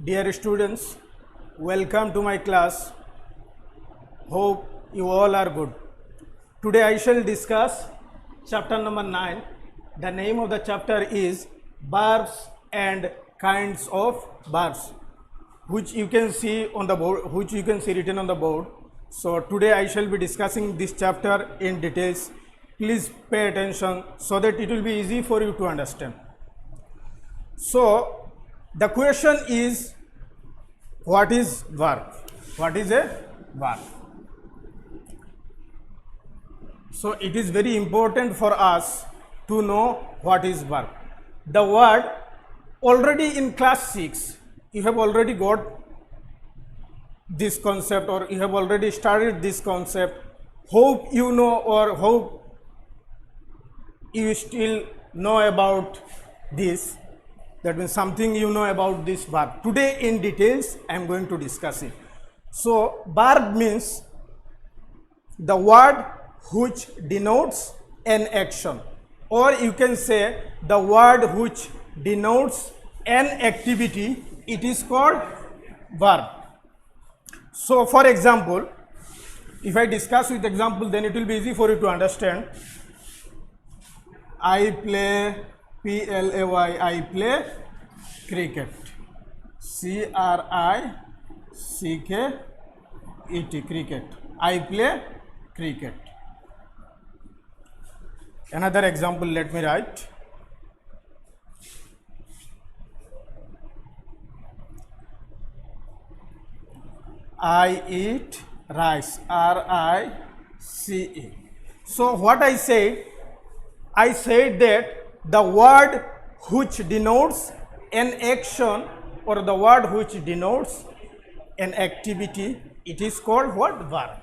Dear students, welcome to my class. Hope you all are good. Today I shall discuss chapter number 9. The name of the chapter is Verbs and Kinds of Verbs, which you can see on the board, which you can see written on the board. So today I shall be discussing this chapter in details. Please pay attention so that it will be easy for you to understand. So the question is, what is verb? What is a verb? So it is very important for us to know what is verb. The word already in class 6, you have already got this concept, or you have already started this concept. Hope you know, or hope you still know about this. That means something you know about this verb. Today in details I am going to discuss it. So verb means the word which denotes an action, or you can say the word which denotes an activity. It is called verb. So for example, if I discuss with example, then it will be easy for you to understand. I play, P-L-A-Y, I play cricket. C-R-I-C-K-E-T, cricket. I play cricket. Another example, let me write. I eat rice, R-I-C-E. So what I said that the word which denotes an action, or the word which denotes an activity, it is called what? Verb.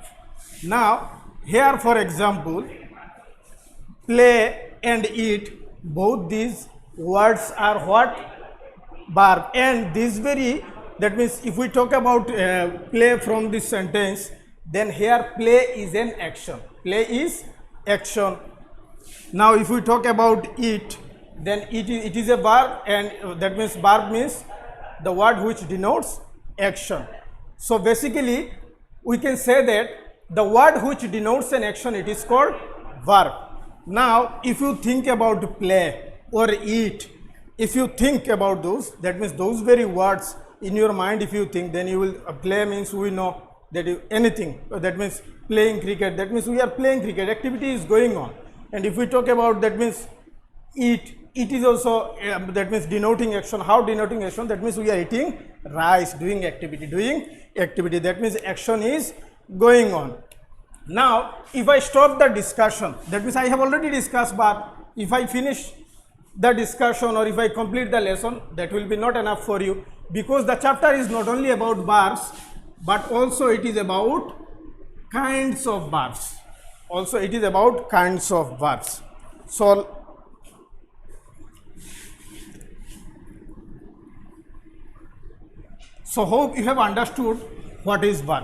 Now here for example, play and eat, both these words are what? Verb. And this very, that means if we talk about play from this sentence, then here play is an action. Play is action. Now if we talk about eat, then it is a verb, and that means verb means the word which denotes action. So basically we can say that the word which denotes an action, it is called verb. Now if you think about play or eat, if you think about those, that means those very words in your mind, if you think, then you will, play means we know that anything, that means playing cricket, that means we are playing cricket, activity is going on. And if we talk about, that means eat, it is also that means denoting action. How denoting action? That means we are eating rice, doing activity, that means action is going on. Now if I stop the discussion, that means I have already discussed verb. If I finish the discussion, or if I complete the lesson, that will be not enough for you, because the chapter is not only about verbs, but also it is about kinds of verbs. Also it is about kinds of verbs. So hope you have understood what is verb.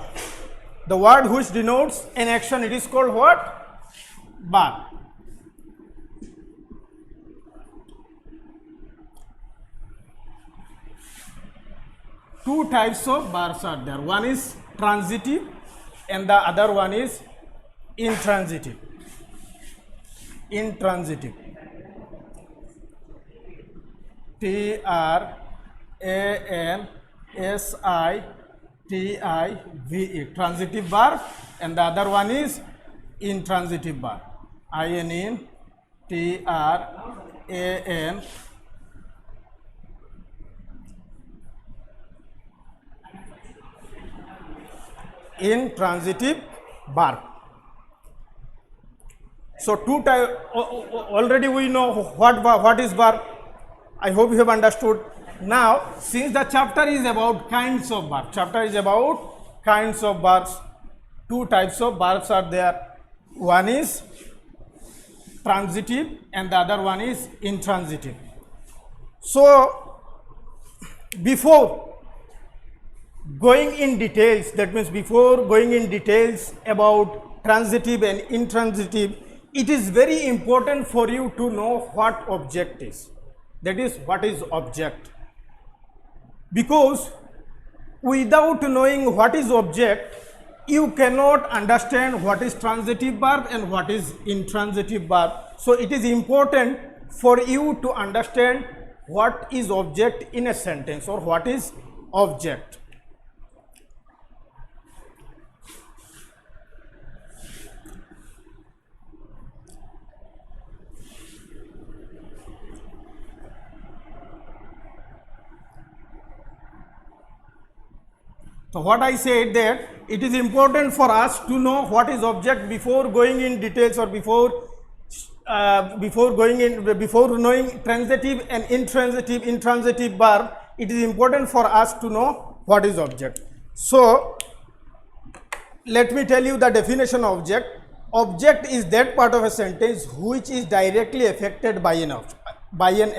The word which denotes an action, it is called what? Verb. Two types of verbs are there. One is transitive and the other one is intransitive. Intransitive. T-R-A-N-S-I-T-I-V-E. Transitive verb, and the other one is intransitive verb. I-N-N-T-R-A-N intransitive verb. So two types, already we know what is verb. I hope you have understood. Now since the chapter is about kinds of verbs, two types of verbs are there. One is transitive and the other one is intransitive. So before going in details, that means before going in details about transitive and intransitive, it is very important for you to know what object is. That is, what is object. Because without knowing what is object, you cannot understand what is transitive verb and what is intransitive verb. So it is important for you to understand what is object in a sentence or what is object. So what I said that it is important for us to know what is object before going in details or before knowing transitive and intransitive verb. It is important for us to know what is object. So let me tell you the definition of object. Object is that part of a sentence which is directly affected by an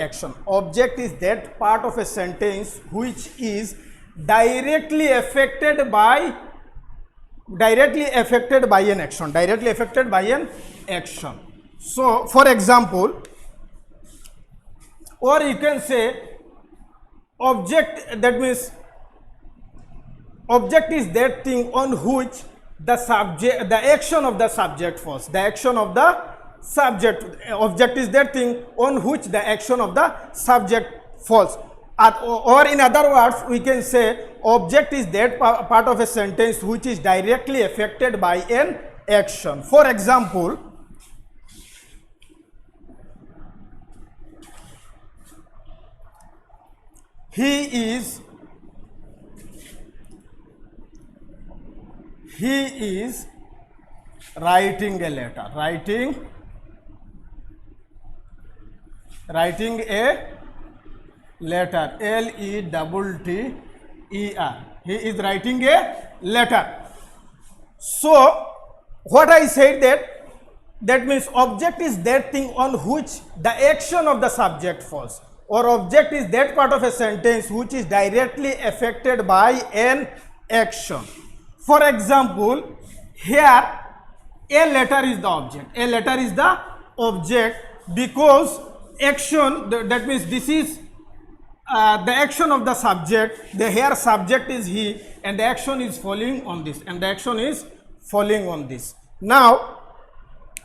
action. Object is that part of a sentence which is directly affected by an action. So for example, or you can say object, that means object is that thing on which the action of the subject falls. Object is that thing on which the action of the subject falls. Or in other words, we can say object is that part of a sentence which is directly affected by an action. For example, he is writing a letter. Writing a letter, Letter. He is writing a letter. So what I said that means object is that thing on which the action of the subject falls, or object is that part of a sentence which is directly affected by an action. For example, here a letter is the object. A letter is the object because action, that means this is the action of the subject. The here subject is he and the action is falling on this, Now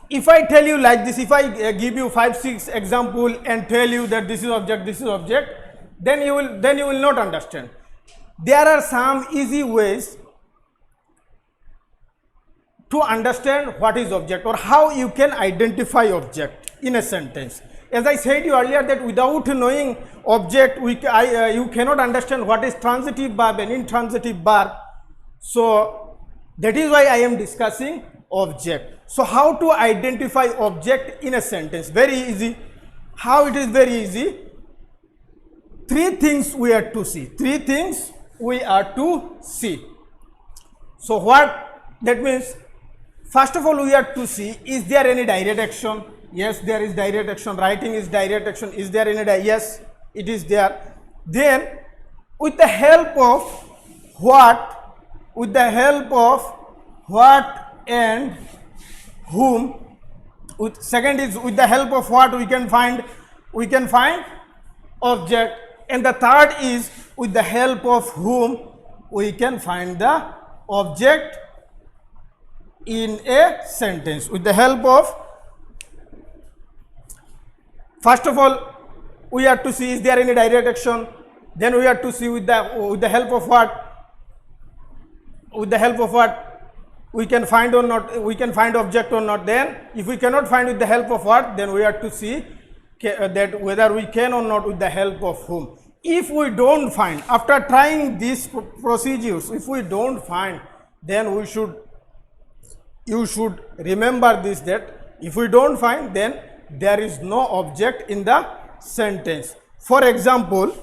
if I tell you like this, if I give you 5-6 example and tell you that this is object, then you will not understand. There are some easy ways to understand what is object or how you can identify object in a sentence. As I said you earlier that without knowing object, you cannot understand what is transitive verb and intransitive verb. So that is why I am discussing object. So how to identify object in a sentence? Very easy. How it is very easy? Three things we are to see. So what that means? First of all, we are to see, is there any direct action? Yes, there is direct action. Writing is direct action. Is there any yes, it is there. Then with the help of what? With the help of what and whom. Second is with the help of what we can find object, and the third is with the help of whom we can find the object in a sentence. With the help of, first of all, we have to see is there any direct action. Then we have to see with the help of what? With the help of what we can find or not, we can find object or not. Then if we cannot find with the help of what, then we have to see that whether we can or not with the help of whom. If we don't find, after trying these procedures, if we don't find, then you should remember this, that if we don't find, then there is no object in the sentence. For example,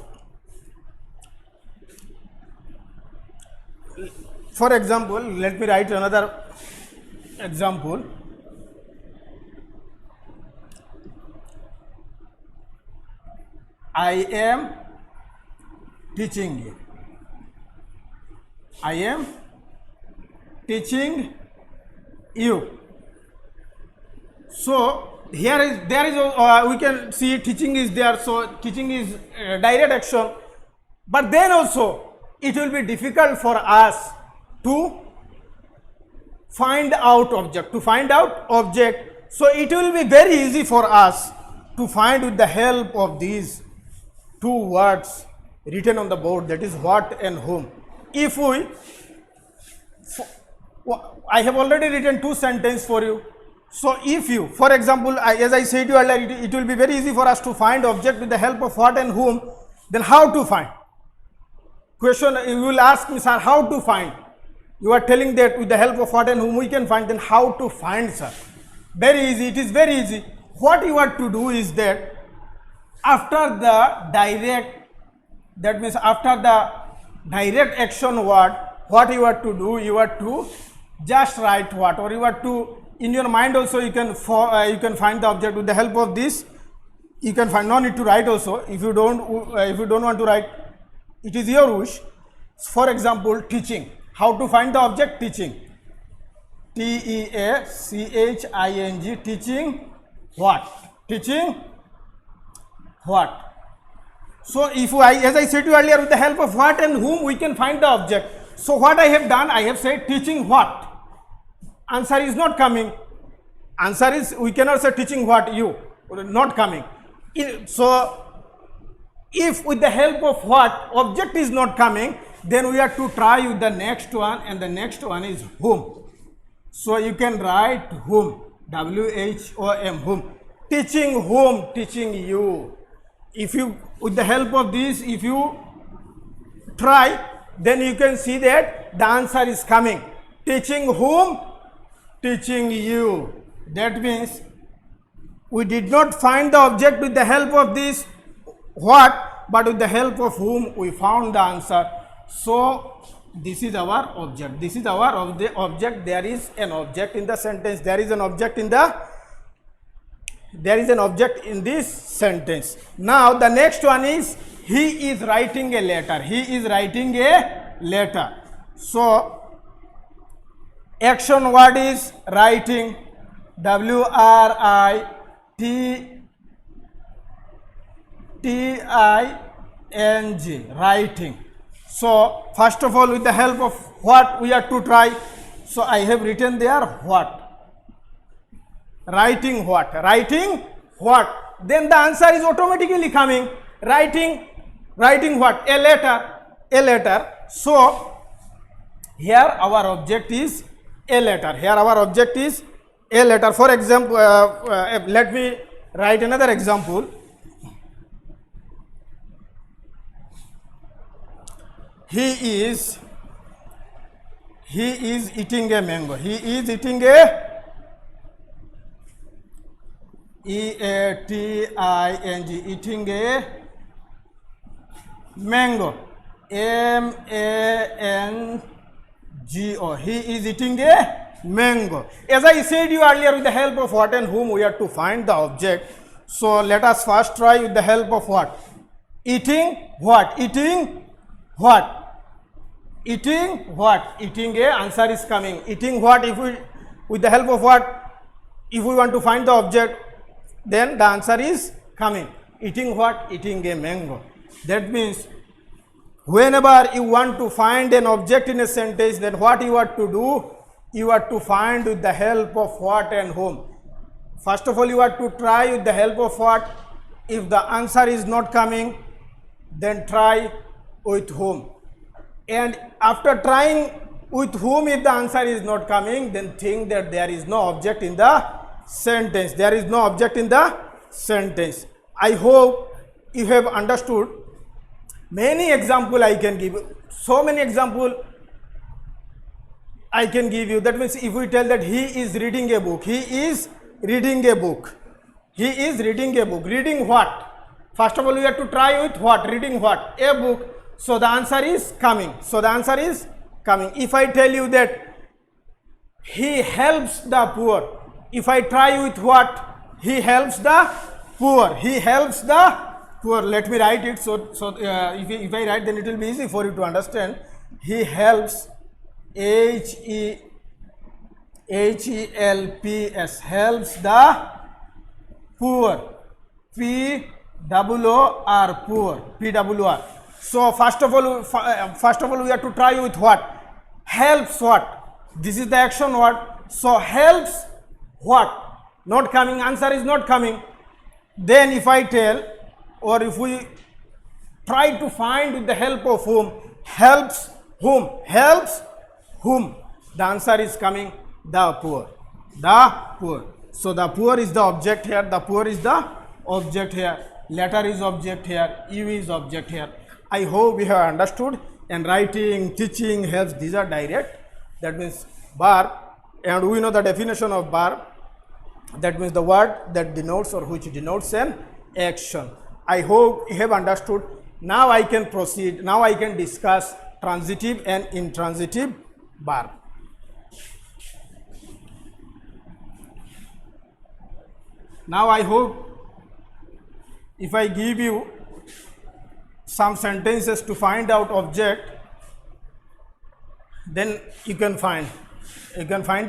let me write another example. I am teaching you. I am teaching you. So here there is we can see teaching is there. So teaching is direct action. But then also it will be difficult for us to find out object, So it will be very easy for us to find with the help of these two words written on the board, that is what and whom. If we, I have already written two sentences for you. So if you, for example, as I said to you earlier, it will be very easy for us to find object with the help of what and whom. Then how to find? Question, you will ask me, sir, how to find? You are telling that with the help of what and whom we can find, then how to find, sir? Very easy, it is very easy. What you are to do is that after the direct, that means after the direct action word, what you are to do, you are to just write what, or you are to, in your mind also you can find the object with the help of this. You can find, no need to write also. If you don't want to write, it is your wish. For example, teaching. How to find the object? Teaching. T-E-A-C-H-I-N-G. Teaching what? Teaching what? So if as I said to you earlier, with the help of what and whom we can find the object. So what I have done, I have said teaching what. Answer is not coming. Answer is, we cannot say teaching what, you, not coming. So if with the help of what object is not coming, then we have to try with the next one, and the next one is whom. So you can write whom, W-H-O-M, whom. Teaching whom? Teaching you. If you, with the help of this, if you try, then you can see that the answer is coming. Teaching whom? Teaching you. That means we did not find the object with the help of this what, but with the help of whom we found the answer. So this is our object. This is our object. There is an object in the sentence. There is an object in this sentence. Now the next one is, he is writing a letter. He is writing a letter. So action word is writing, W-R-I-T-I-N-G, writing. So first of all, with the help of what we are to try. So I have written there what. Writing what? Writing what? Then the answer is automatically coming. Writing what? A letter. So here our object is a letter. For example, let me write another example. He is eating a mango. He is eating a E-A-T-I-N-G, eating a mango. M-A-N-G-O. He is eating a mango. As I said you earlier, with the help of what and whom we have to find the object. So let us first try with the help of what. Eating what? Eating what? Eating what? Eating a, answer is coming. Eating what? If we, with the help of what, if we want to find the object, then the answer is coming. Eating what? Eating a mango. That means whenever you want to find an object in a sentence, then what you have to do? You have to find with the help of what and whom. First of all, you have to try with the help of what. If the answer is not coming, then try with whom. And after trying with whom, if the answer is not coming, then think that there is no object in the sentence. There is no object in the sentence. I hope you have understood. Many examples I can give. So many examples I can give you. That means if we tell that he is reading a book. He is reading a book. He is reading a book. Reading what? First of all, we have to try with what? Reading what? A book. So the answer is coming. If I tell you that he helps the poor, if I try with what? He helps the poor. He helps the poor. Let me write it. If I write, then it will be easy for you to understand. He helps, H-E-L-P-S, helps the poor. P-O-O-R, poor. P-O-O-R. So first of all, we have to try with what? Helps what? This is the action word. So helps what? Not coming. Answer is not coming. Then if I tell, or if we try to find with the help of whom, helps whom, helps whom, the answer is coming the poor. The poor. So the poor is the object here. The poor is the object here. Letter is object here. You is object here. I hope we have understood. And writing, teaching, helps, these are direct. That means verb. And we know the definition of verb. That means the word that denotes or which denotes an action. I hope you have understood. Now I can proceed. Now I can discuss transitive and intransitive verb. Now I hope if I give you some sentences to find out object, then you can find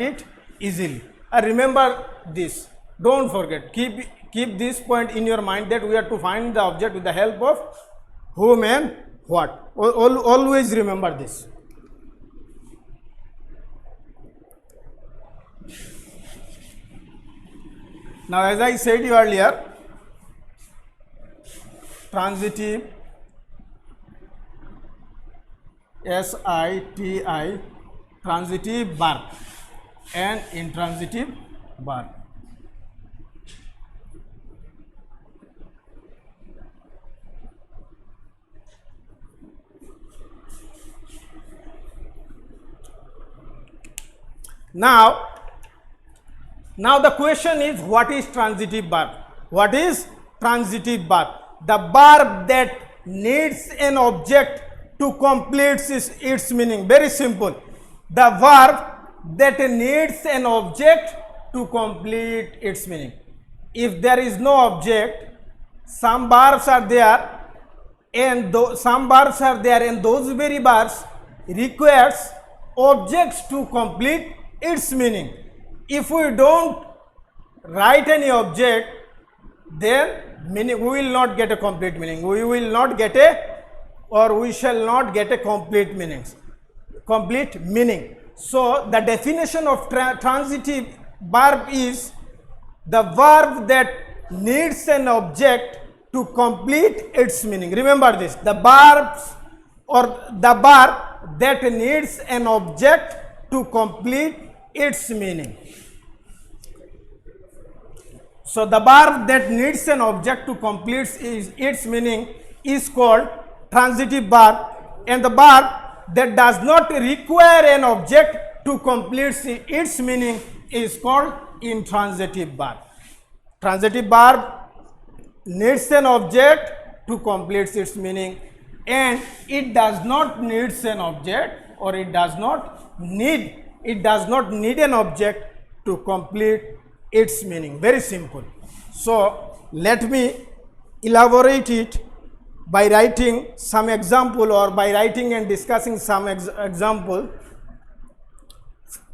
it easily. Remember this. Don't forget. Keep this point in your mind that we have to find the object with the help of whom and what. Always remember this. Now, as I said earlier, transitive, S-I-T-I, transitive verb and intransitive verb. Now the question is, what is transitive verb? What is transitive verb? The verb that needs an object to complete its meaning. Very simple. The verb that needs an object to complete its meaning. If there is no object, some verbs are there, and some verbs are there, and those very verbs requires objects to complete its meaning. If we don't write any object, then we will not get a complete meaning. We will not get we shall not get a complete meaning. So the definition of transitive verb is the verb that needs an object to complete its meaning. Remember this. The verbs or the verb that needs an object to complete its meaning. So the verb that needs an object to complete its meaning is called transitive verb, and the verb that does not require an object to complete its meaning is called intransitive verb. Transitive verb needs an object to complete its meaning, and it does not need an object, or it does not need an object to complete its meaning. Very simple. So let me elaborate it by writing some example, or by writing and discussing some example,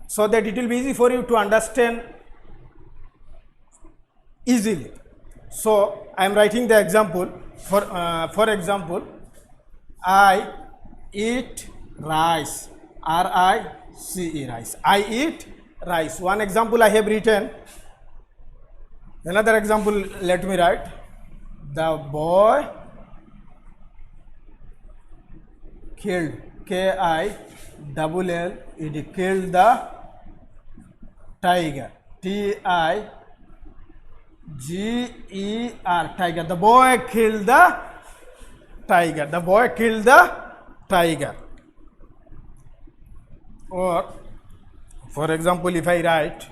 so that it will be easy for you to understand easily. So I am writing the example. For example, I eat rice. R-I-C-E, rice. I eat rice. One example I have written. Another example, let me write. The boy killed, K-I-L-L-E-D, killed the tiger, T-I-G-E-R, tiger. The boy killed the tiger. The boy killed the tiger. Or, for example, if I write,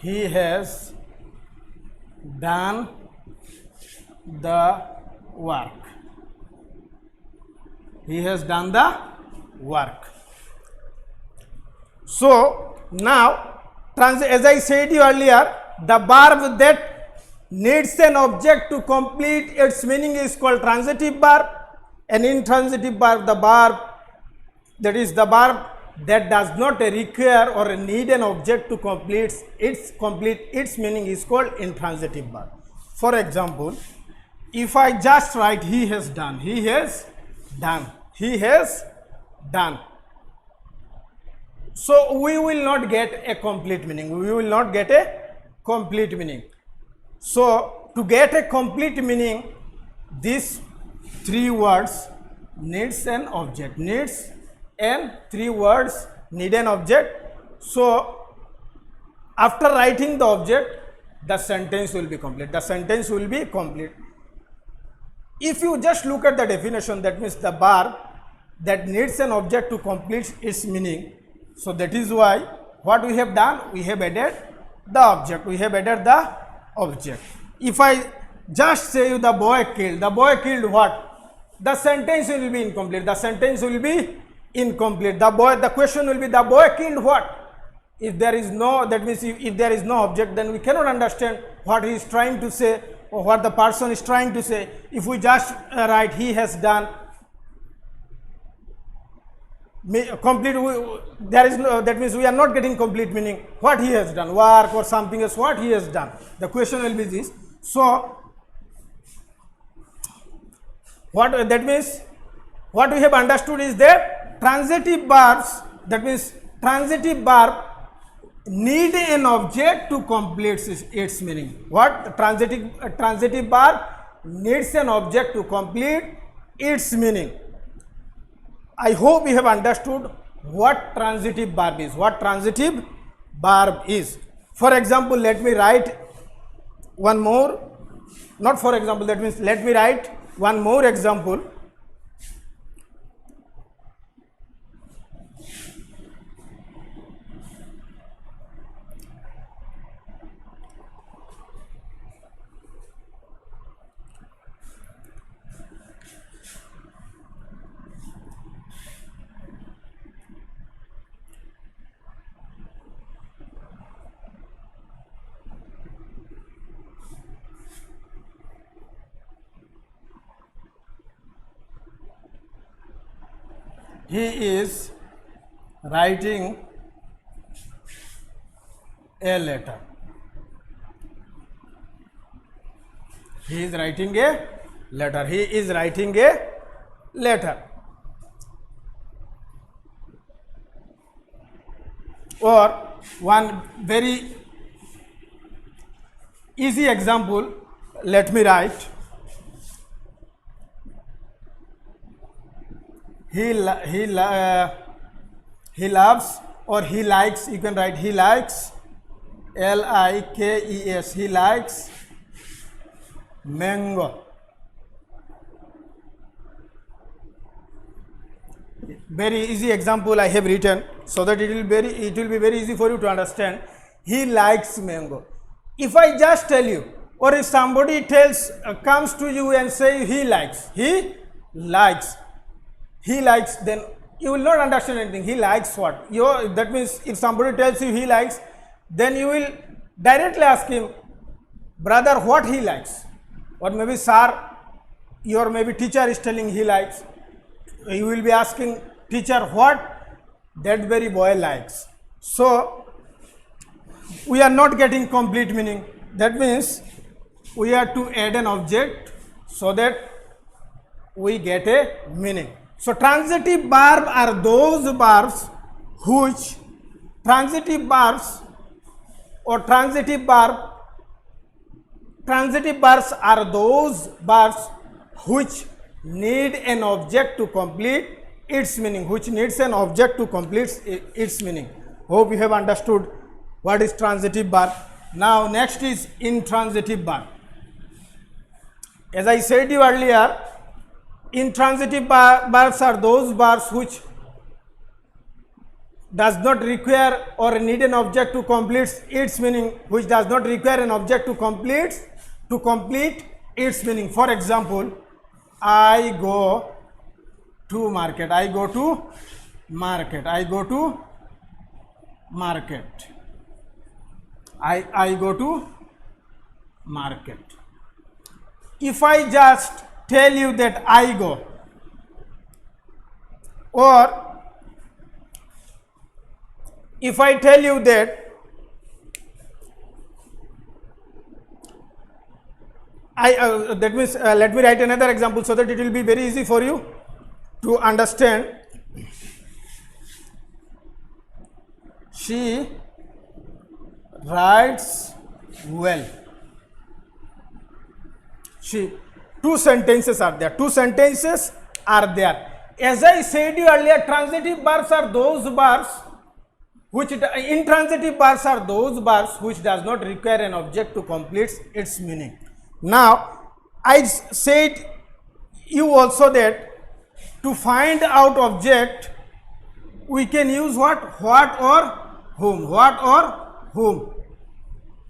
he has done the work. He has done the work. So now, as I said earlier, the verb that needs an object to complete its meaning is called transitive verb, and intransitive verb, the verb that is the verb that does not require or need an object to complete its meaning is called intransitive verb. For example, if I just write he has done, he has done, he has done, so we will not get a complete meaning, we will not get a complete meaning. So to get a complete meaning, these three words needs an object, needs and three words need an object. So after writing the object, the sentence will be complete, the sentence will be complete. If you just look at the definition, that means the verb that needs an object to complete its meaning. So that is why what we have done, we have added the object, we have added the object. If I just say you the boy killed what? The sentence will be incomplete, the sentence will be incomplete. The question will be the boy killed what? If there is no, that means if there is no object, then we cannot understand what he is trying to say or what the person is trying to say. If we just write he has done, complete, there is no, that means we are not getting complete meaning. What he has done, work or something else, what he has done. The question will be this. So what that means, what we have understood is that transitive verbs, that means transitive verb need an object to complete its meaning. What? Transitive verb needs an object to complete its meaning. I hope you have understood what transitive verb is, what transitive verb is. For example, let me write one more, not for example, that means let me write one more example. He is writing a letter. He is writing a letter. He is writing a letter. Or one very easy example, let me write. He loves or he likes, you can write he likes, Likes, he likes mango. Very easy example I have written so that it will be very easy for you to understand. He likes mango. If I just tell you, or if somebody comes to you and say he likes, then you will not understand anything. He likes what? That means if somebody tells you he likes, then you will directly ask him, brother, what he likes? Or maybe sir, your maybe teacher is telling he likes. You will be asking teacher what that very boy likes. So we are not getting complete meaning. That means we have to add an object so that we get a meaning. So transitive verb are those verbs which transitive verbs are those verbs which need an object to complete its meaning, which needs an object to complete its meaning. Hope you have understood what is transitive verb. Now next is intransitive verb. As I said you earlier, intransitive verbs are those verbs which does not require or need an object to complete its meaning, which does not require an object to complete its meaning. For example, I go to market, I go to market, I go to market, I go to market. If I just tell you that I go, or if I tell you that that means let me write another example so that it will be very easy for you to understand. She writes well. Two sentences are there. As I said you earlier, transitive verbs are those verbs which intransitive verbs are those verbs which does not require an object to complete its meaning. Now I said you also that to find out object we can use what or whom.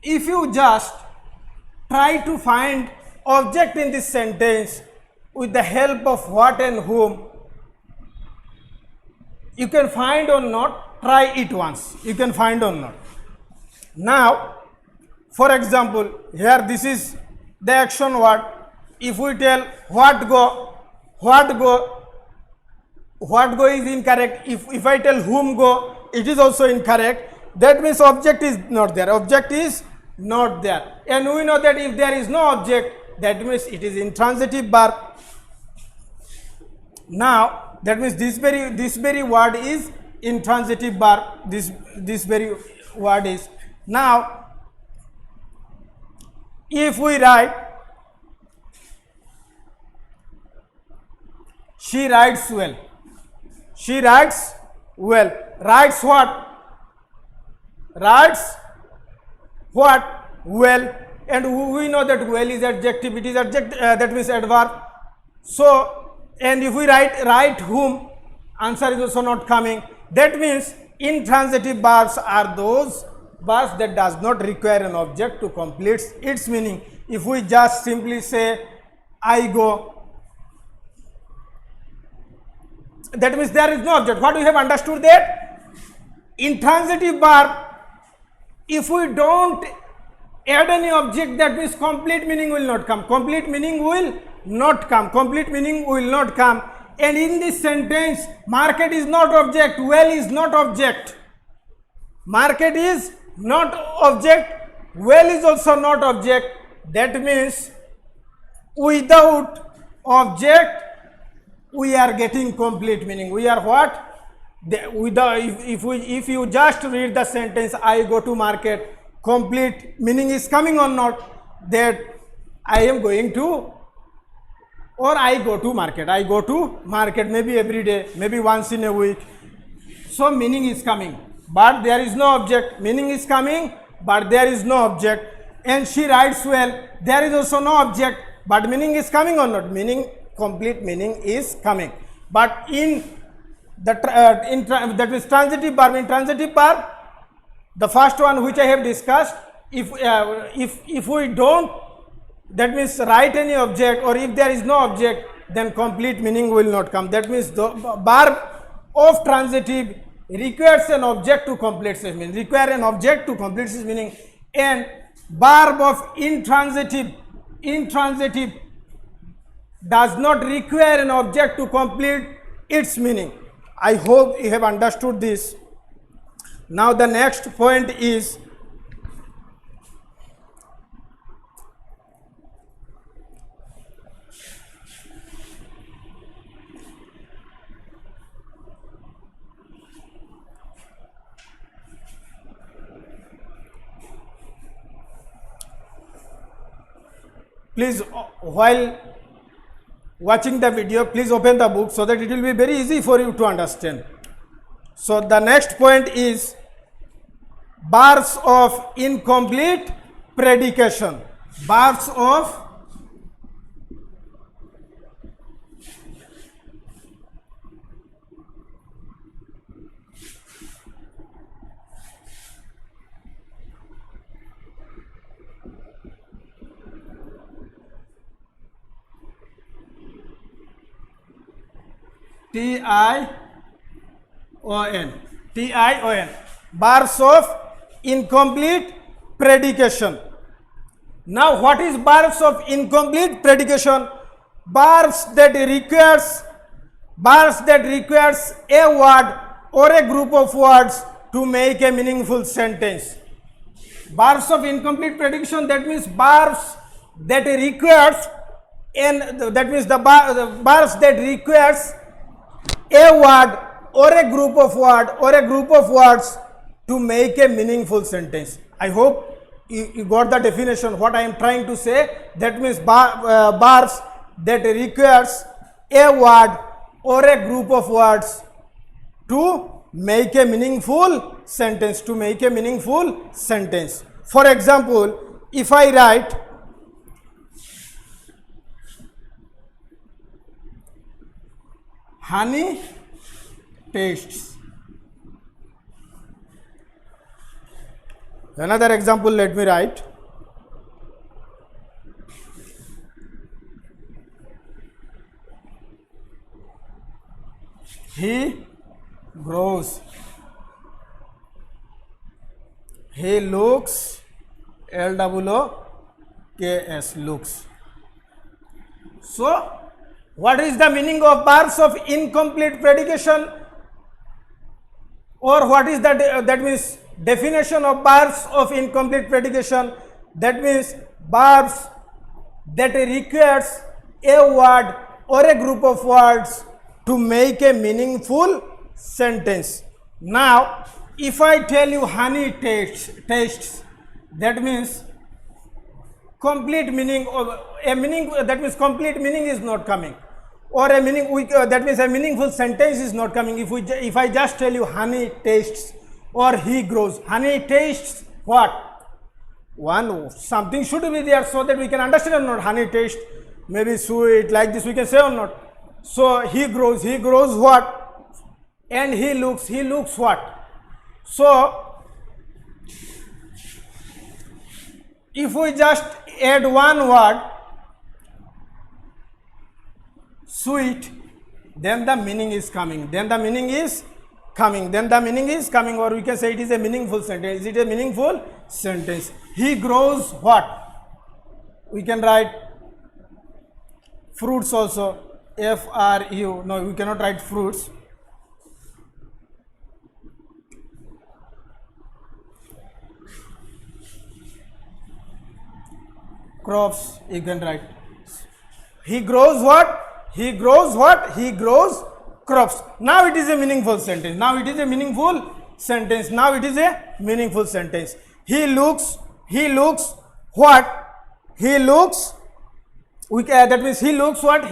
If you just try to find object in this sentence with the help of what and whom, you can find or not, try it once, you can find or not. Now for example, here this is the action word. If we tell what go is incorrect. If I tell whom go, it is also incorrect. That means object is not there, and we know that if there is no object, that means it is intransitive verb. Now that means this very word is intransitive verb. This very word is. Now if we write she writes well, writes what? Well, and we know that well is adjective, it is that means adverb. So and if we write whom, answer is also not coming. That means intransitive verbs are those verbs that does not require an object to complete its meaning. If we just simply say I go, that means there is no object. What we have understood that intransitive verb, if we don't add any object, that means complete meaning will not come. And in this sentence, market is not object, well is not object. Market is not object, well is also not object. That means without object we are getting complete meaning. We are what? If you just read the sentence I go to market, complete meaning is coming or not? That I am going to, or I go to market. I go to market maybe every day, maybe once in a week. So meaning is coming, but there is no object. Meaning is coming, but there is no object. And she writes well, there is also no object, but meaning is coming or not? Complete meaning is coming. But in the that is transitive verb, intransitive verb, the first one which I have discussed, if we don't, that means write any object, or if there is no object, then complete meaning will not come. That means the verb of transitive requires an object to complete its meaning. And verb of intransitive does not require an object to complete its meaning. I hope you have understood this. Now the next point is please, while watching the video, please open the book so that it will be very easy for you to understand. So the next point is verbs of incomplete predication. Verbs of T-I-O-N. Verbs of incomplete predication. Now what is verbs of incomplete predication? Verbs that requires a word or a group of words to make a meaningful sentence. Bars of incomplete predication, that means bars that requires, and that means the bars that requires a word or a group of words to make a meaningful sentence. I hope you got the definition what I am trying to say. That means bars that requires a word or a group of words to make a meaningful sentence, For example, if I write honey tastes. Another example, let me write he grows. He looks, LOOKS, looks. So, what is the meaning of bars of incomplete predication, or what is that means definition of bars of incomplete predication? That means bars that requires a word or a group of words to make a meaningful sentence. Now, if I tell you honey tastes, that means complete meaning of a meaning, that means complete meaning is not coming, or a meaning that means a meaningful sentence is not coming. If I just tell you honey tastes or he grows, honey tastes what? Something should be there so that we can understand or not. Honey taste, maybe sweet, like this we can say or not. So he grows what? And he looks what? So if we just add one word, sweet, then the meaning is coming, or we can say it is a meaningful sentence. Is it a meaningful sentence? He grows what? We can write fruits also, FRU. No, we cannot write fruits. Crops, you can write. He grows what? He grows crops. Now it is a meaningful sentence. He looks what? That means he looks what?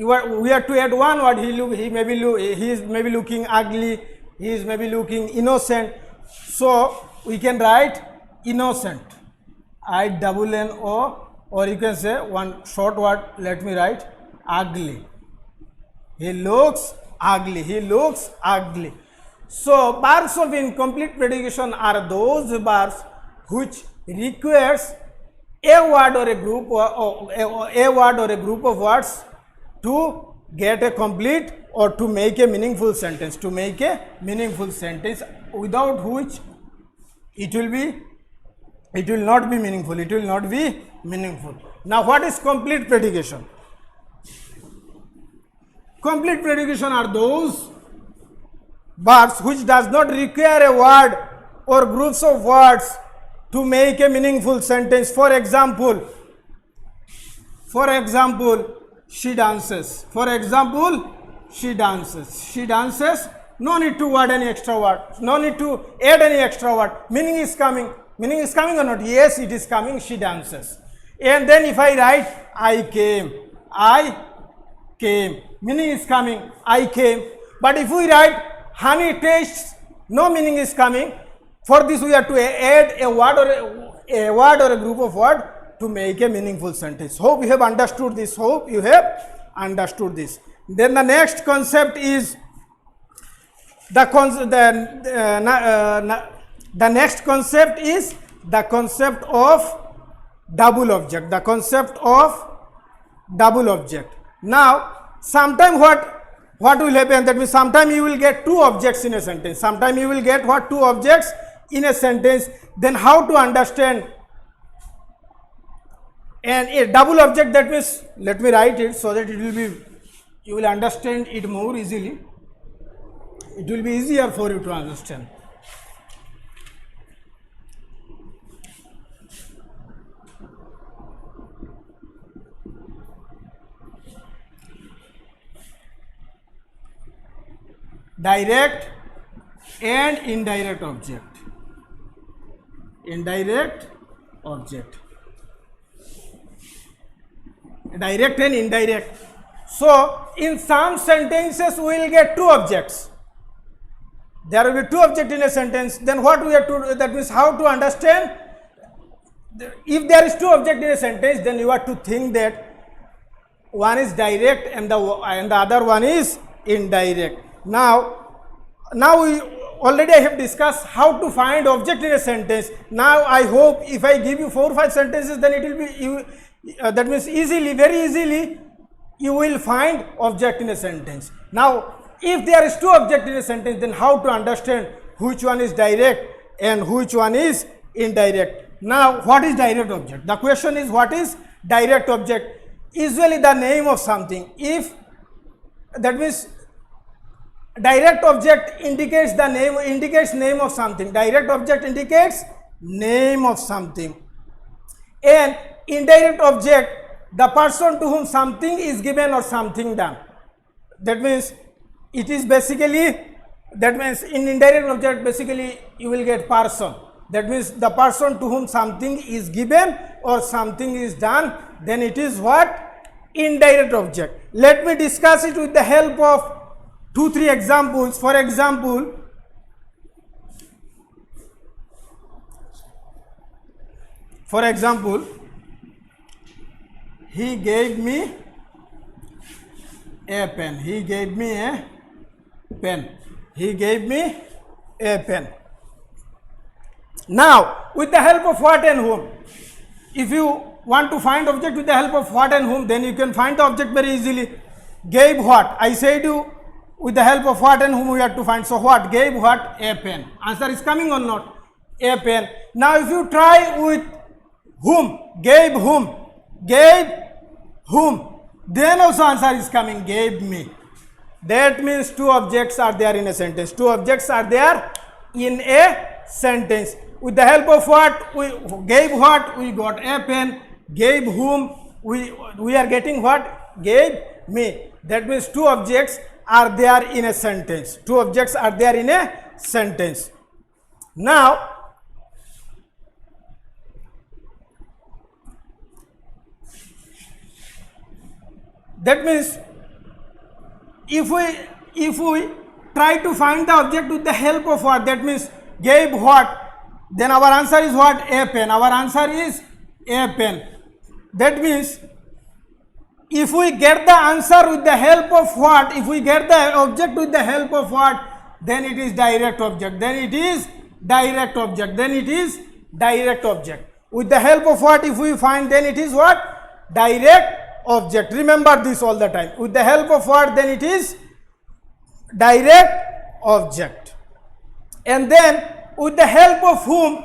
We have to add one word. He is maybe looking ugly. He is maybe looking innocent. So we can write innocent. INNO, or you can say one short word. Let me write ugly. He looks ugly. So bars of incomplete predication are those bars which requires a word or a group of words to get a complete or to make a meaningful sentence. Without which it will not be meaningful. Now, what is complete predication? Complete predication are those bars which does not require a word or groups of words to make a meaningful sentence. For example, she dances. She dances. No need to add any extra word. Meaning is coming or not? Yes, it is coming. She dances. And then if I write I came, meaning is coming. I came. But if we write honey tastes, no meaning is coming. For this we have to add a word or a group of words to make a meaningful sentence. Hope you have understood this. Then the next concept is the next concept is the concept of double object. Now, sometime what will happen? That means sometime you will get two objects in a sentence. Two objects in a sentence. Then how to understand? And a double object, that means, let me write it so that you will understand it more easily. It will be easier for you to understand. Direct and indirect object. Indirect object. Direct and indirect. So in some sentences we will get two objects. There will be two objects in a sentence. Then what we have to, that means how to understand. If there is two objects in a sentence, then you have to think that one is direct and the other one is indirect. Now we already have discussed how to find object in a sentence. Now I hope if I give you 4 or 5 sentences, then it will be that means easily, very easily you will find object in a sentence. Now if there is two objects in a sentence, then how to understand which one is direct and which one is indirect. Now what is direct object? The question is, what is direct object? Usually the name of something. If that means direct object indicates the name, indicates name of something. Direct object indicates name of something. And indirect object, the person to whom something is given or something done. That means it is basically, that means in indirect object basically you will get person. That means the person to whom something is given or something is done, then it is what? Indirect object. Let me discuss it with the help of 2-3 examples. For example, he gave me a pen. He gave me a pen. He gave me a pen. Now, with the help of what and whom? If you want to find object with the help of what and whom, then you can find the object very easily. Gave what? I said you with the help of what and whom we have to find. So what? Gave what? A pen. Answer is coming or not? A pen. Now if you try with whom, gave whom, gave whom, then also answer is coming, gave me. That means two objects are there in a sentence. Two objects are there in a sentence. With the help of what? We gave what? We got a pen. Gave whom? We are getting what? Gave me. That means two objects are there in a sentence. Two objects are there in a sentence. Now, that means if we try to find the object with the help of what, that means gave what, then our answer is what? A pen. Our answer is a pen. That means if we get the answer with the help of what, if we get the object with the help of what, then it is direct object. Then it is direct object. Then it is direct object. With the help of what, if we find, then it is what? Direct object. Remember this all the time. With the help of what, then it is direct object. And then with the help of whom,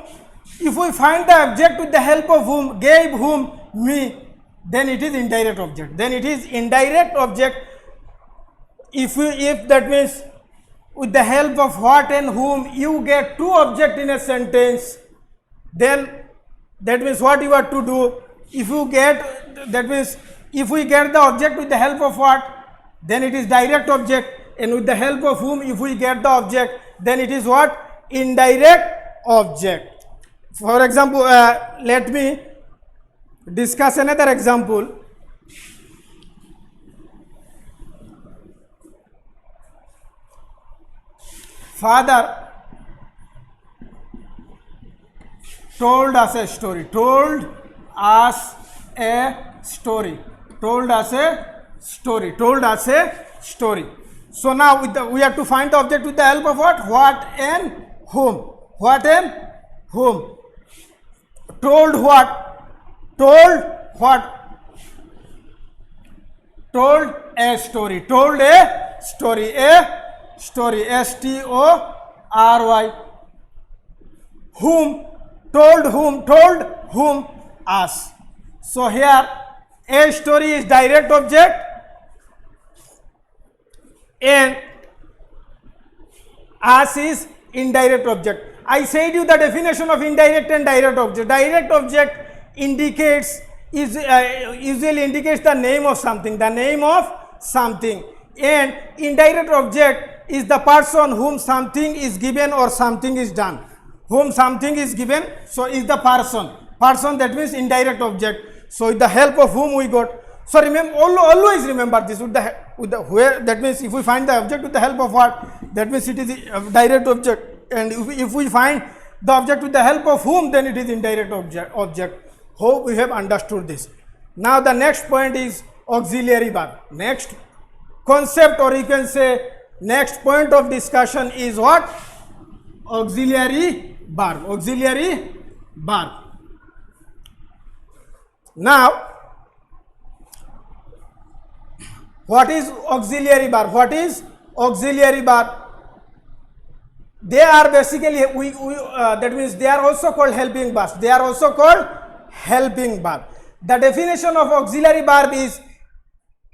if we find the object with the help of whom, gave whom, me, then it is indirect object. Then it is indirect object. If that means with the help of what and whom you get two objects in a sentence, then that means what you have to do. If you get, that means if we get the object with the help of what, then it is direct object, and with the help of whom, if we get the object, then it is what? Indirect object. For example, let me discuss another example. Father told us a story. Told us a story. Told us a story. Told us a story. So now we have to find the object with the help of what? What and whom. What and whom. Told what? Told what? Told a story. Told a story. A story. S-T-O-R-Y. Whom? Told whom? Told whom? Us. So here a story is direct object and As is indirect object. I said you the definition of indirect and direct object. Direct object indicates usually indicates the name of something, and indirect object is the person whom something is given or something is done. Whom something is given, so is the person. That means indirect object. So with the help of whom we got. So remember, always remember this with the where, that means if we find the object with the help of what, that means it is a direct object, and if we find the object with the help of whom, then it is indirect object. Hope we have understood this. Now the next point is auxiliary verb. Next concept, or you can say next point of discussion is what? Auxiliary verb. Auxiliary verb. Now, what is auxiliary verb? What is auxiliary verb? They are basically that means they are also called helping verbs. They are also called helping verb. The definition of auxiliary verb is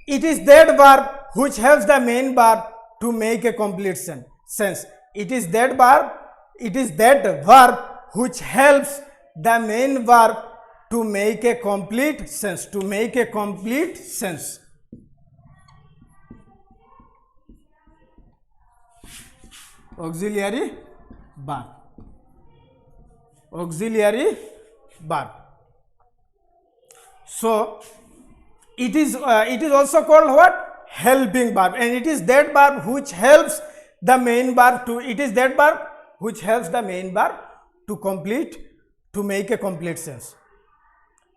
it is that verb which helps the main verb to make a complete sense. It is that verb which helps the main verb to make a complete sense. Auxiliary verb. So it is also called what? Helping verb, and it is that verb which helps the main verb to. It is that verb which helps the main verb to make a complete sense.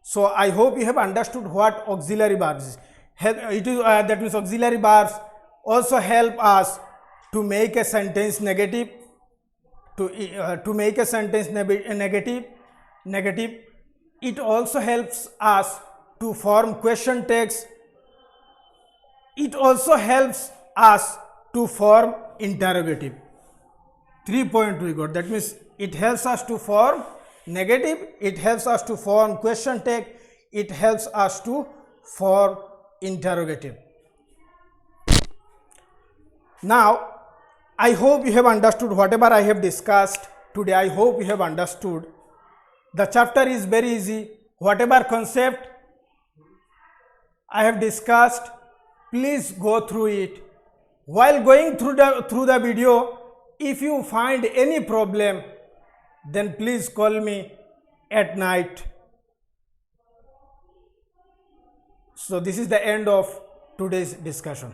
So I hope you have understood what auxiliary verbs is. That means auxiliary verbs also help us to make a sentence negative. To make a sentence negative. It also helps us to form question text. It also helps us to form interrogative. 3 points we got. That means it helps us to form negative, it helps us to form question text, it helps us to form interrogative. Now, I hope you have understood whatever I have discussed today. I hope you have understood. The chapter is very easy. Whatever concept I have discussed, please go through it. While going through the video, if you find any problem, then please call me at night. So this is the end of today's discussion.